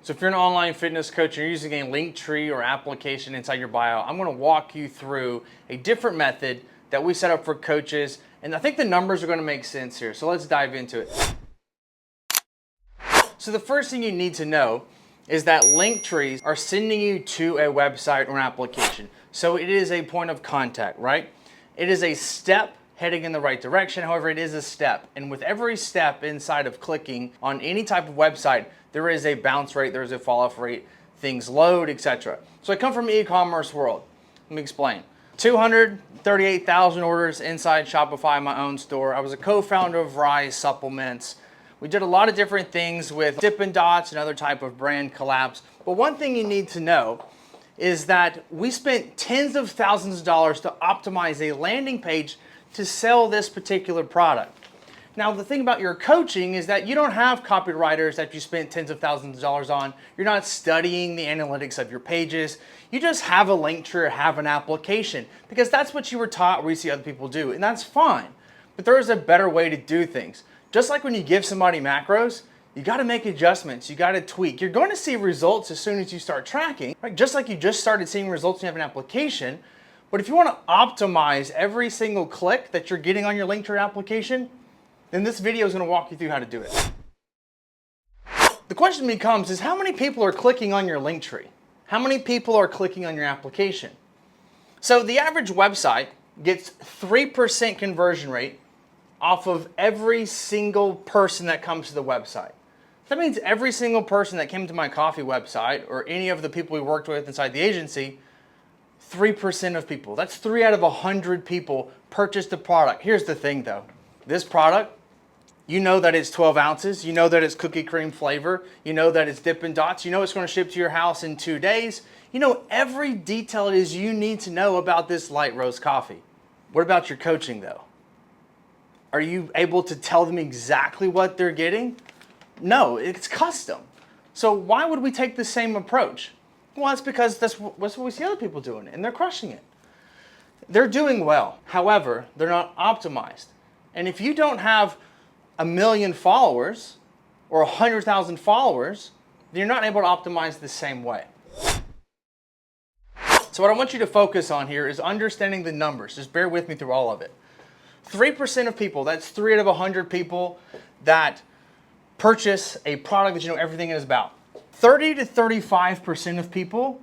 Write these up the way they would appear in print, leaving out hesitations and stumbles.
So if you're an online fitness coach and you're using a Linktree or application inside your bio, I'm going to walk you through a different method that we set up for coaches, and I think the numbers are going to make sense here. So let's dive into it. So the first thing you need to know is that Linktrees are sending you to a website or an application. So it is a point of contact, right? It is a step heading in the right direction. However, it is a step. And with every step inside of clicking on any type of website, there is a bounce rate, there is a fall off rate, things load, etc. So I come from the e-commerce world. Let me explain. 238,000 orders inside Shopify, my own store. I was a co-founder of Rise Supplements. We did a lot of different things with Dippin' Dots and other type of brand collabs. But one thing you need to know is that we spent tens of thousands of dollars to optimize a landing page to sell this particular product. Now, the thing about your coaching is that you don't have copywriters that you spent tens of thousands of dollars on. You're not studying the analytics of your pages. You just have a Linktree or have an application because that's what you were taught or you see other people do, and that's fine. But there is a better way to do things. Just like when you give somebody macros, you got to make adjustments. You got to tweak. You're going to see results as soon as you start tracking, right? Just like you just started seeing results when you have an application. But if you want to optimize every single click that you're getting on your Linktree application, then this video is going to walk you through how to do it. The question becomes is how many people are clicking on your Linktree? How many people are clicking on your application? So the average website gets 3% conversion rate off of every single person that comes to the website. That means every single person that came to my coffee website or any of the people we worked with inside the agency, 3% of people. That's 3 out of 100 people purchased the product. Here's the thing though. This product, you know that it's 12 ounces. You know that it's cookie cream flavor. You know that it's Dippin' Dots. You know it's going to ship to your house in 2 days. You know every detail it is you need to know about this light roast coffee. What about your coaching though? Are you able to tell them exactly what they're getting? No, it's custom. So why would we take the same approach? Well, it's because that's what we see other people doing, and they're crushing it. They're doing well. However, they're not optimized. And if you don't have 1 million followers or 100,000 followers, then you're not able to optimize the same way. So what I want you to focus on here is understanding the numbers. Just bear with me through all of it. 3% of people, that's 3 out of 100 people that purchase a product that you know everything is about. 30 to 35% of people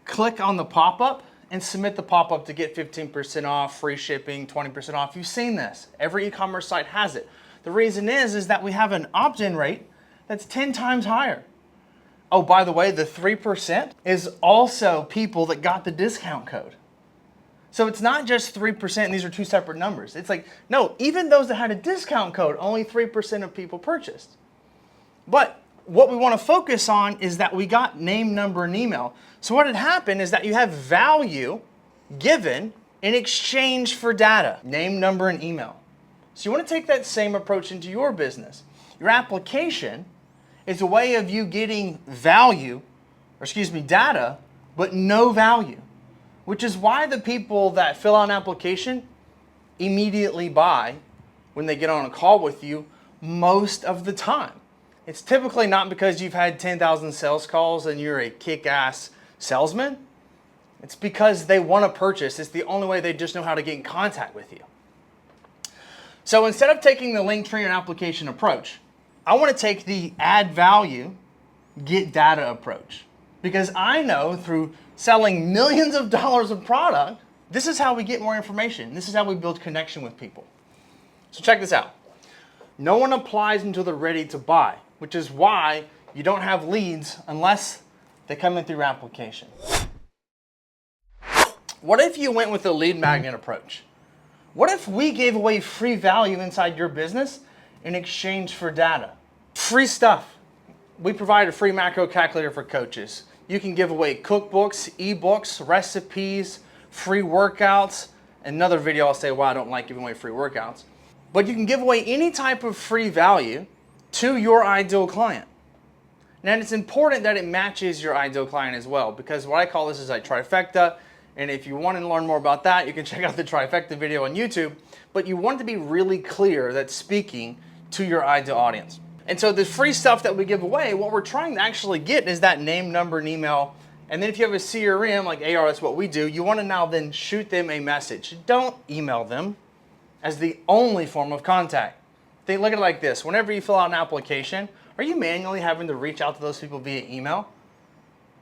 click on the pop-up and submit the pop-up to get 15% off, free shipping, 20% off. You've seen this. Every e-commerce site has it. The reason is that we have an opt-in rate that's 10 times higher. Oh, by the way, the 3% is also people that got the discount code. So it's not just 3%, and these are two separate numbers. It's like, no, even those that had a discount code, only 3% of people purchased. But what we want to focus on is that we got name, number, and email. So what had happened is that you have value given in exchange for data, name, number, and email. So you want to take that same approach into your business. Your application is a way of you getting data, but no value. Which is why the people that fill out an application immediately buy when they get on a call with you most of the time. It's typically not because you've had 10,000 sales calls and you're a kick-ass salesman. It's because they want to purchase. It's the only way they just know how to get in contact with you. So instead of taking the Linktree and application approach, I want to take the add value, get data approach. Because I know through selling millions of dollars of product, this is how we get more information. This is how we build connection with people. So check this out. No one applies until they're ready to buy, which is why you don't have leads unless they come in through your application. What if you went with the lead magnet approach? What if we gave away free value inside your business in exchange for data? Free stuff. We provide a free macro calculator for coaches. You can give away cookbooks, ebooks, recipes, free workouts. Another video I'll say why I don't like giving away free workouts. But you can give away any type of free value to your ideal client. Now it's important that it matches your ideal client as well, because what I call this is a trifecta. And if you want to learn more about that, you can check out the Trifecta video on YouTube. But you want it to be really clear that's speaking to your ideal audience. And so the free stuff that we give away, what we're trying to actually get is that name, number, and email. And then if you have a CRM like AR, that's what we do, you want to now then shoot them a message. Don't email them as the only form of contact. Look at it like this. Whenever you fill out an application, are you manually having to reach out to those people via email?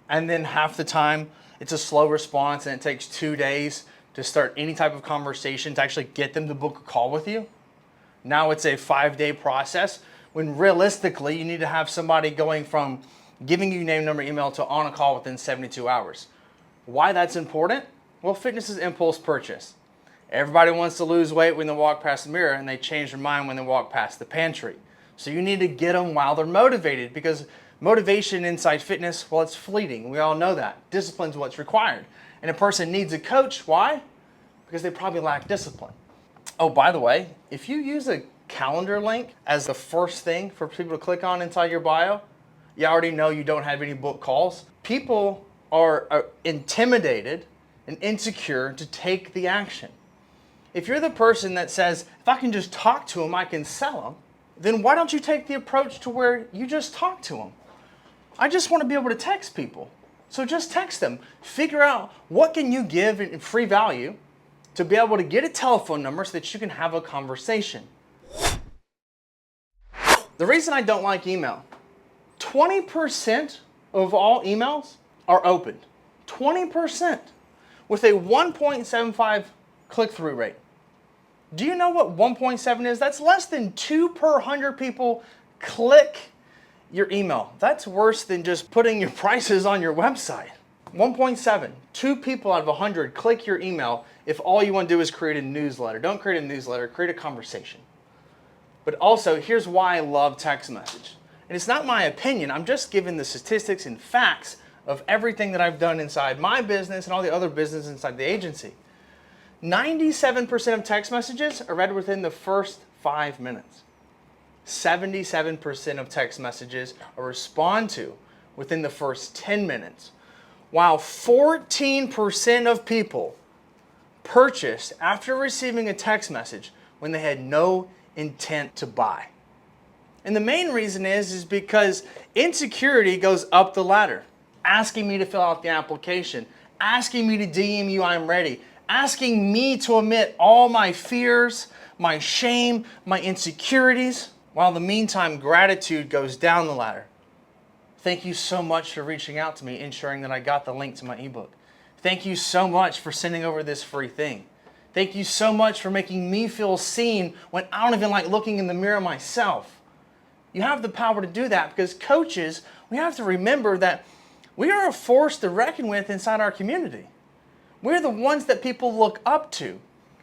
And then half the time, it's a slow response and it takes 2 days to start any type of conversation to actually get them to book a call with you. Now it's a 5-day process when realistically you need to have somebody going from giving you name, number, email to on a call within 72 hours. Why that's important? Well, fitness is impulse purchase. Everybody wants to lose weight when they walk past the mirror, and they change their mind when they walk past the pantry. So you need to get them while they're motivated, because motivation inside fitness, well, it's fleeting. We all know that. Discipline's what's required. And a person needs a coach. Why? Because they probably lack discipline. Oh, by the way, if you use a calendar link as the first thing for people to click on inside your bio, you already know you don't have any book calls. People are intimidated and insecure to take the action. If you're the person that says, if I can just talk to them, I can sell them, then why don't you take the approach to where you just talk to them? I just want to be able to text people. So just text them. Figure out what can you give in free value to be able to get a telephone number so that you can have a conversation. The reason I don't like email, 20% of all emails are opened. 20% with a 1.75 click-through rate. Do you know what 1.7 is? That's less than 2 per 100 people click your email. That's worse than just putting your prices on your website. 1.7, 2 people out of 100 click your email if all you want to do is create a newsletter. Don't create a newsletter, create a conversation. But also, here's why I love text message. And it's not my opinion, I'm just giving the statistics and facts of everything that I've done inside my business and all the other business inside the agency. 97% of text messages are read within the first 5 minutes. 77% of text messages are responded to within the first 10 minutes. While 14% of people purchased after receiving a text message when they had no intent to buy. And the main reason is because insecurity goes up the ladder. Asking me to fill out the application, asking me to DM you I'm ready, asking me to admit all my fears, my shame, my insecurities, while in the meantime, gratitude goes down the ladder. Thank you so much for reaching out to me, ensuring that I got the link to my ebook. Thank you so much for sending over this free thing. Thank you so much for making me feel seen when I don't even like looking in the mirror myself. You have the power to do that because coaches, we have to remember that we are a force to reckon with inside our community. We're the ones that people look up to.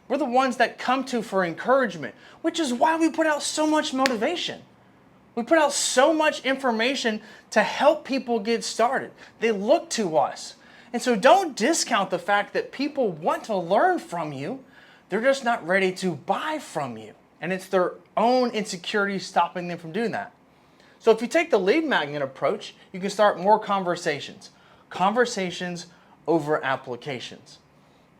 We're the ones that come to for encouragement, which is why we put out so much motivation. We put out so much information to help people get started. They look to us. And so don't discount the fact that people want to learn from you. They're just not ready to buy from you. And it's their own insecurity stopping them from doing that. So if you take the lead magnet approach, you can start more conversations. Conversations over applications.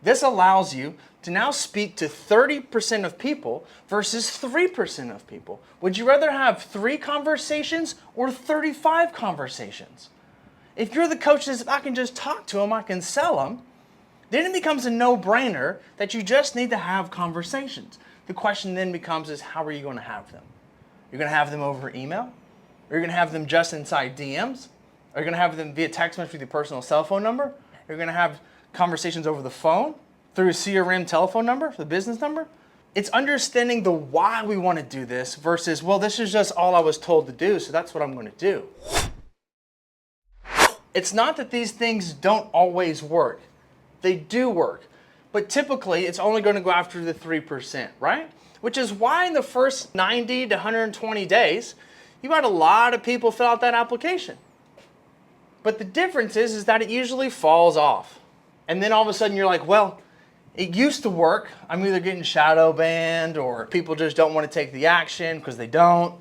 This allows you to now speak to 30% of people versus 3% of people. Would you rather have 3 conversations or 35 conversations? If you're the coach that says, I can just talk to them, I can sell them, then it becomes a no-brainer that you just need to have conversations. The question then becomes is how are you going to have them? You're going to have them over email? Or you're going to have them just inside DMs? Are you going to have them via text message with your personal cell phone number? You're going to have conversations over the phone through a CRM telephone number, the business number. It's understanding the why we want to do this versus, well, this is just all I was told to do, so that's what I'm going to do. It's not that these things don't always work. They do work. But typically, it's only going to go after the 3%, right? Which is why in the first 90 to 120 days, you had a lot of people fill out that application. But the difference is that it usually falls off. And then all of a sudden you're like, well, it used to work. I'm either getting shadow banned or people just don't want to take the action because they don't.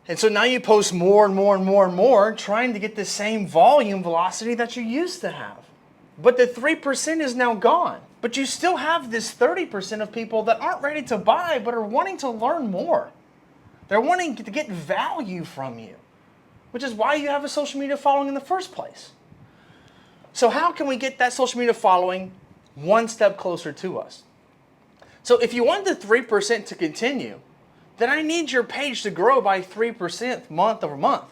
And so now you post more and more and more and more trying to get the same volume velocity that you used to have. But the 3% is now gone. But you still have this 30% of people that aren't ready to buy but are wanting to learn more. They're wanting to get value from you, which is why you have a social media following in the first place. So how can we get that social media following one step closer to us? So if you want the 3% to continue, then I need your page to grow by 3% month over month.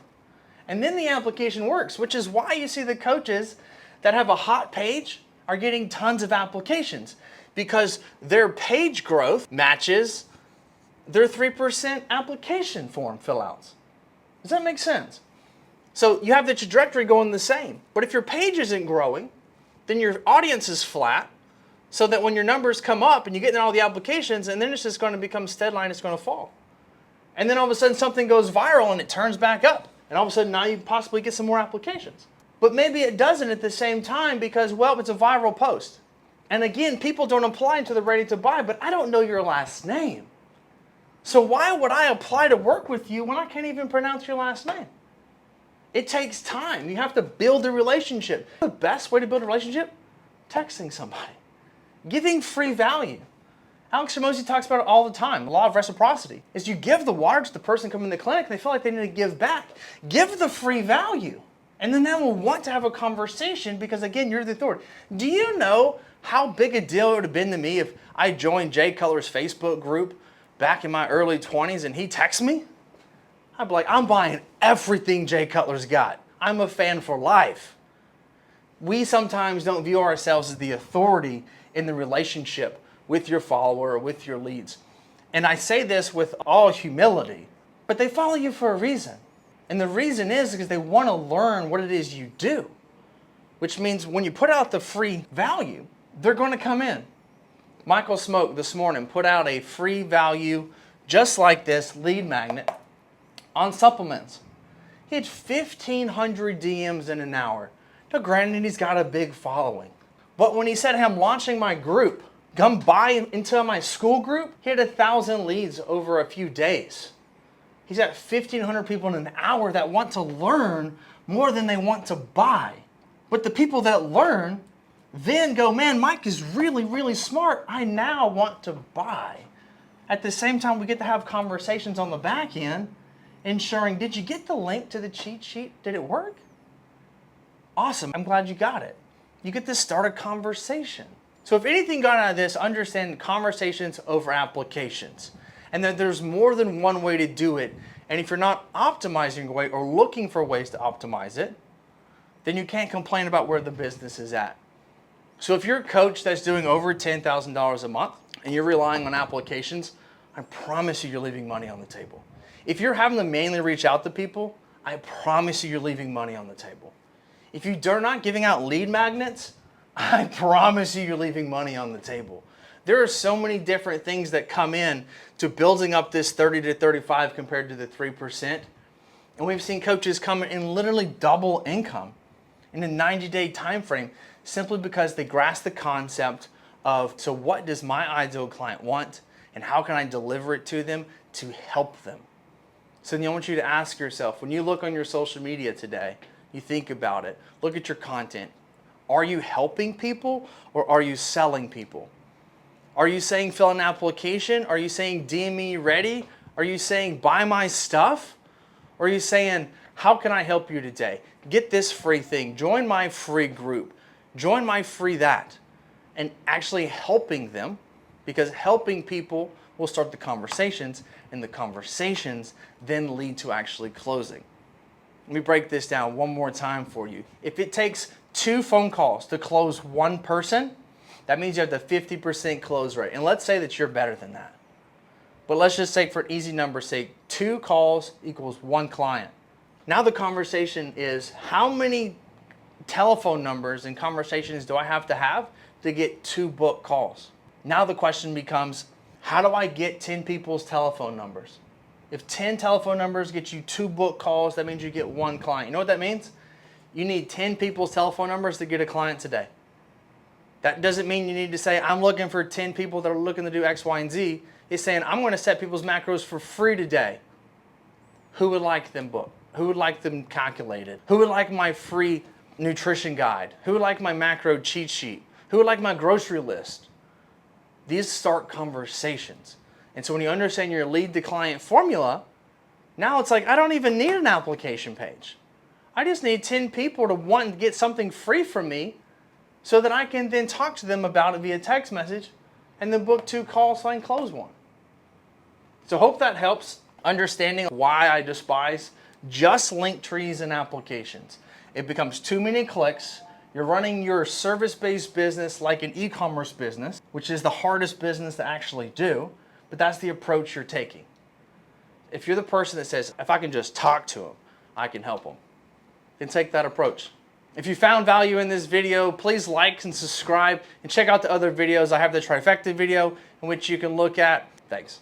And then the application works, which is why you see the coaches that have a hot page are getting tons of applications, because their page growth matches their 3% application form fill outs. Does that make sense? So you have the trajectory going the same. But if your page isn't growing, then your audience is flat, so that when your numbers come up and you get in all the applications, and then it's just going to become steady line, it's going to fall. And then all of a sudden something goes viral and it turns back up. And all of a sudden now you possibly get some more applications. But maybe it doesn't at the same time because, well, it's a viral post. And again, people don't apply until they're ready to buy, but I don't know your last name. So why would I apply to work with you when I can't even pronounce your last name? It takes time. You have to build a relationship. The best way to build a relationship? Texting somebody. Giving free value. Alex Hormozi talks about it all the time. The law of reciprocity is you give the water to the person coming to the clinic and they feel like they need to give back. Give the free value. And then they will want to have a conversation because, again, you're the authority. Do you know how big a deal it would have been to me if I joined Jay Cutler's Facebook group back in my early 20s and he texts me? I'd be like, I'm buying everything Jay Cutler's got. I'm a fan for life. We sometimes don't view ourselves as the authority in the relationship with your follower or with your leads. And I say this with all humility, but they follow you for a reason. And the reason is because they want to learn what it is you do, which means when you put out the free value, they're going to come in. Michael Smoke this morning put out a free value just like this lead magnet on supplements. He had 1,500 DMs in an hour. Now granted, he's got a big following. But when he said, hey, I'm launching my group, come buy into my school group, he had 1,000 leads over a few days. He's got 1,500 people in an hour that want to learn more than they want to buy. But the people that learn then go, man, Mike is really, really smart. I now want to buy. At the same time, we get to have conversations on the back end, ensuring, did you get the link to the cheat sheet? Did it work? Awesome. I'm glad you got it. You get to start a conversation. So if anything got out of this, understand conversations over applications. And that there's more than one way to do it. And if you're not optimizing your way or looking for ways to optimize it, then you can't complain about where the business is at. So if you're a coach that's doing over $10,000 a month and you're relying on applications, I promise you you're leaving money on the table. If you're having to mainly reach out to people, I promise you you're leaving money on the table. If you're not giving out lead magnets, I promise you you're leaving money on the table. There are so many different things that come in to building up this 30 to 35 compared to the 3%. And we've seen coaches come in and literally double income in a 90-day time frame simply because they grasp the concept of, so what does my ideal client want and how can I deliver it to them to help them? So then I want you to ask yourself, when you look on your social media today, you think about it, look at your content. Are you helping people or are you selling people? Are you saying fill an application? Are you saying DM me ready? Are you saying buy my stuff? Or are you saying how can I help you today? Get this free thing. Join my free group. Join my free that. And actually helping them, because helping people will start the conversations and the conversations then lead to actually closing. Let me break this down one more time for you. If it takes 2 phone calls to close one person, that means you have the 50% close rate. And let's say that you're better than that. But let's just say for easy number's sake, 2 calls equals 1 client. Now the conversation is, how many telephone numbers and conversations do I have to get 2 book calls? Now the question becomes, how do I get 10 people's telephone numbers? If 10 telephone numbers get you 2 book calls, that means you get 1 client. You know what that means? You need 10 people's telephone numbers to get a client today. That doesn't mean you need to say, I'm looking for 10 people that are looking to do X, Y, and Z. It's saying, I'm going to set people's macros for free today. Who would like them booked? Who would like them calculated? Who would like my free nutrition guide? Who would like my macro cheat sheet? Who would like my grocery list? These start conversations. And so when you understand your lead to client formula, Now it's like, I don't even need an application page. I just need 10 people to want to get something free from me so that I can then talk to them about it via text message and then book 2 calls and close 1. So hope that helps understanding why I despise just Linktrees and applications. It becomes too many clicks. You're running your service-based business like an e-commerce business, which is the hardest business to actually do, but that's the approach you're taking. If you're the person that says, if I can just talk to them, I can help them, then take that approach. If you found value in this video, please like and subscribe and check out the other videos. I have the Trifecta video in which you can look at. Thanks.